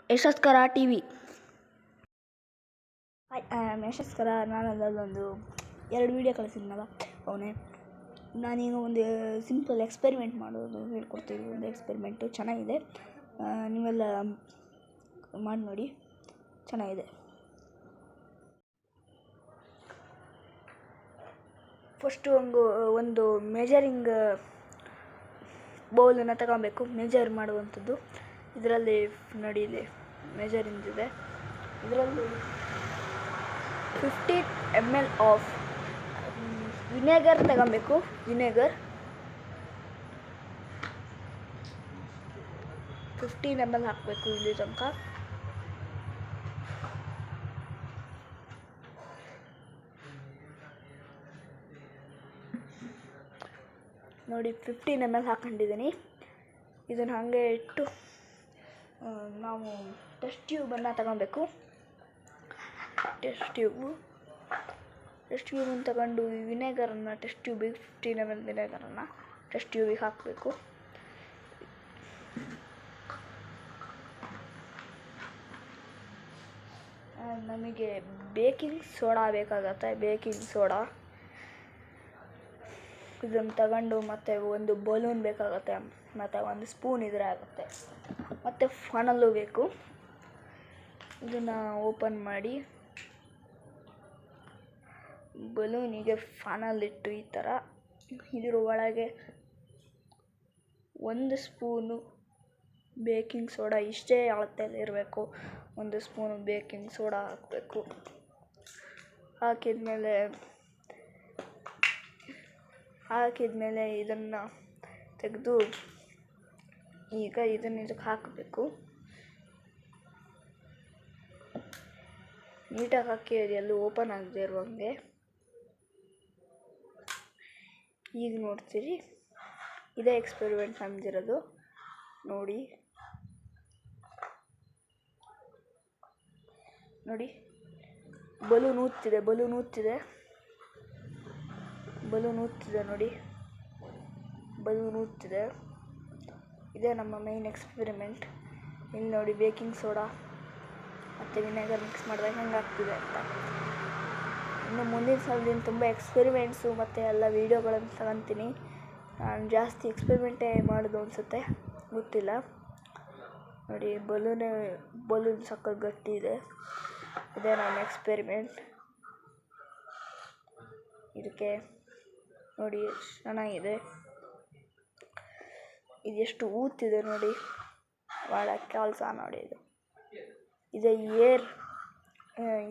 ಯಶಸ್ಕರ TV. Hi, I am Yashaskara. ನಾನು ಅದೊಂದು 2 video ಕಳಿಸಿದ್ನಲ್ಲ ಅವನೇ. ನಾನೀಗ ಒಂದು ಸಿಂಪಲ್ ಎಕ್ಸ್ಪೆರಿಮೆಂಟ್ ಮಾಡೋದು ಹೇಳ್ಕೊಡ್ತೀನಿ. ಒಂದು ಎಕ್ಸ್ಪೆರಿಮೆಂಟು ಚೆನ್ನಾಗಿದೆ, ನೀವೆಲ್ಲ ಮಾಡಿ ನೋಡಿ, ಚೆನ್ನಾಗಿದೆ. ಫಸ್ಟು ಒಂದು ಮೆಜರಿಂಗ್ ಬೌಲನ್ನು ತಗೊಬೇಕು, ಮೆಜರ್ ಮಾಡುವಂಥದ್ದು. ಇದರಲ್ಲಿ ನೋಡಿ, ಇಲ್ಲಿ ಮೆಜರಿಂಗ್ ಇದೆ. ಇದರಲ್ಲಿ 50 ml ಆಫ್ ವಿನೆಗರ್ ತಗೊಬೇಕು. ವಿನೆಗರ್ 15 ml ಹಾಕಬೇಕು ಇಲ್ಲಿ ತನಕ. ನೋಡಿ, 15 ml ಹಾಕೊಂಡಿದ್ದೀನಿ. ಇದನ್ನು ಹಾಗೆ ಇಟ್ಟು ನಾವು ಟೆಸ್ಟ್ ಟ್ಯೂಬನ್ನು ತಗೊಬೇಕು. ಟೆಸ್ಟ್ ಟ್ಯೂಬನ್ನು ತಗೊಂಡು ಈ ವಿನೆಗರನ್ನು ಟೆಸ್ಟ್ ಟ್ಯೂಬಿಗೆ 15 ml ವಿನೆಗರನ್ನು ಟೆಸ್ಟ್ ಟ್ಯೂಬಿಗೆ ಹಾಕಬೇಕು. ನಮಗೆ ಬೇಕಿಂಗ್ ಸೋಡಾ ಬೇಕಾಗತ್ತೆ. ಬೇಕಿಂಗ್ ಸೋಡಾ ಇದನ್ನು ತಗೊಂಡು ಮತ್ತು ಒಂದು ಬಲೂನ್ ಬೇಕಾಗುತ್ತೆ, ಮತ್ತು ಒಂದು ಸ್ಪೂನ್ ಇದ್ರೆ ಆಗುತ್ತೆ, ಮತ್ತು ಫನಲ್ಲು ಬೇಕು. ಇದನ್ನು ಓಪನ್ ಮಾಡಿ ಬಲೂನಿಗೆ ಫನಲ್ಲಿಟ್ಟು ಈ ಥರ ಇದರ ಒಳಗೆ 1 ಸ್ಪೂನು ಬೇಕಿಂಗ್ ಸೋಡಾ, ಇಷ್ಟೇ ಅಳತೆಯಲ್ಲಿ ಇರಬೇಕು, 1 ಸ್ಪೂನು ಬೇಕಿಂಗ್ ಸೋಡಾ ಹಾಕಬೇಕು. ಹಾಕಿದ್ಮೇಲೆ ಇದನ್ನು ತೆಗೆದು ಈಗ ಇದಕ್ಕೆ ಹಾಕಬೇಕು. ನೀಟಾಗಿ ಹಾಕಿ, ಅದು ಎಲ್ಲೂ ಓಪನ್ ಆಗದೆ ಇರುವಂಗೆ. ಈಗ ನೋಡ್ತೀರಿ, ಇದೇ ಎಕ್ಸ್ಪೆರಿಮೆಂಟ್ ನಮ್ದಿರೋದು. ನೋಡಿ, ಬಲೂನ್ ಊದ್ತಿದೆ. ಇದೇ ನಮ್ಮ ಮೈನ್ ಎಕ್ಸ್ಪೆರಿಮೆಂಟ್. ಇಲ್ಲಿ ನೋಡಿ, ಬೇಕಿಂಗ್ ಸೋಡಾ ಮತ್ತು ವಿನೆಗರ್ ಮಿಕ್ಸ್ ಮಾಡಿದಾಗ ಹೆಂಗೆ ಆಗ್ತಿದೆ ಅಂತ. ಇನ್ನು ಮುಂದಿನ ಸಲದಿಂದ ತುಂಬ ಎಕ್ಸ್ಪೆರಿಮೆಂಟ್ಸು ಮತ್ತು ಎಲ್ಲ ವೀಡಿಯೋಗಳನ್ನು ತಗೊತೀನಿ. ನಾನು ಜಾಸ್ತಿ ಎಕ್ಸ್ಪೆರಿಮೆಂಟೇ ಮಾಡೋದು ಅನಿಸುತ್ತೆ, ಗೊತ್ತಿಲ್ಲ. ನೋಡಿ, ಬಲೂನ್ ಸಕ್ಕತ್ ಗಟ್ಟಿ ಇದೆ. ಇದೇ ನನ್ನ ಎಕ್ಸ್ಪೆರಿಮೆಂಟ್. ಇದಕ್ಕೆ ನೋಡಿ, ಚೆನ್ನಾಗಿದೆ. ಇದೆಷ್ಟು ಊದ್ತಿದೆ ನೋಡಿ, ಭಾಳ ಕೆಲಸ ನೋಡಿ. ಇದು ಏರ್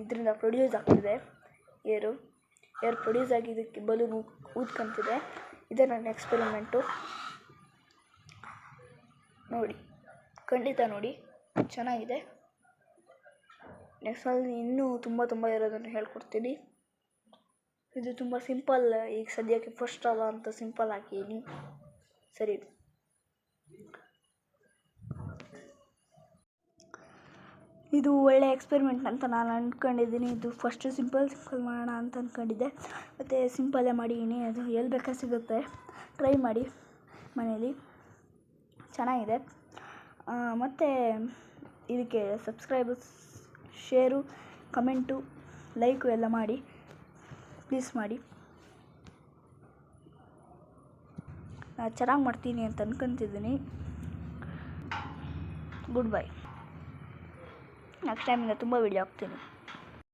ಇದರಿಂದ ಪ್ರೊಡ್ಯೂಸ್ ಆಗ್ತಿದೆ. ಏರ್ ಪ್ರೊಡ್ಯೂಸ್ ಆಗಿ ಇದಕ್ಕೆ ಬಲೂನ್ ಊದ್ಕೊಂತಿದೆ. ಇದೇ ನನ್ನ ಎಕ್ಸ್ಪೆರಿಮೆಂಟು. ನೋಡಿ, ಖಂಡಿತ ನೋಡಿ, ಚೆನ್ನಾಗಿದೆ. ನೆಕ್ಸ್ಟ್ ಅಲ್ಲಿ ಇನ್ನೂ ತುಂಬ ಇರೋದನ್ನು ಹೇಳ್ಕೊಡ್ತೀನಿ. ಇದು ತುಂಬ ಸಿಂಪಲ್. ಈಗ ಸದ್ಯಕ್ಕೆ ಫಸ್ಟ್ ಅಲ್ಲ ಅಂತ ಸಿಂಪಲ್ ಹಾಕಿದ್ದೀನಿ. ಸರಿ, ಇದು ಒಳ್ಳೆ ಎಕ್ಸ್ಪೆರಿಮೆಂಟ್ ಅಂತ ನಾನು ಅಂದ್ಕೊಂಡಿದ್ದೀನಿ. ಇದು ಫಸ್ಟು ಸಿಂಪಲ್ ಮಾಡೋಣ ಅಂತ ಅಂದ್ಕೊಂಡಿದ್ದೆ, ಮತ್ತು ಸಿಂಪಲ್ಲೇ ಮಾಡಿದ್ದೀನಿ. ಅದು ಎಲ್ಲಿ ಬೇಕಾದ್ರೆ ಸಿಗುತ್ತೆ, ಟ್ರೈ ಮಾಡಿ ಮನೇಲಿ, ಚೆನ್ನಾಗಿದೆ. ಮತ್ತು ಇದಕ್ಕೆ ಸಬ್ಸ್ಕ್ರೈಬು, ಶೇರು, ಕಮೆಂಟು, ಲೈಕು ಎಲ್ಲ ಮಾಡಿ, ಪ್ಲೀಸ್ ಮಾಡಿ. ನಾನು ಚೆನ್ನಾಗಿ ಮಾಡ್ತೀನಿ ಅಂತ ಅಂದ್ಕೊತಿದ್ದೀನಿ. Good bye. ನೆಕ್ಸ್ಟ್ ಟೈಮಿಂದ ತುಂಬ ವೀಡಿಯೋ ಹಾಕ್ತೀನಿ.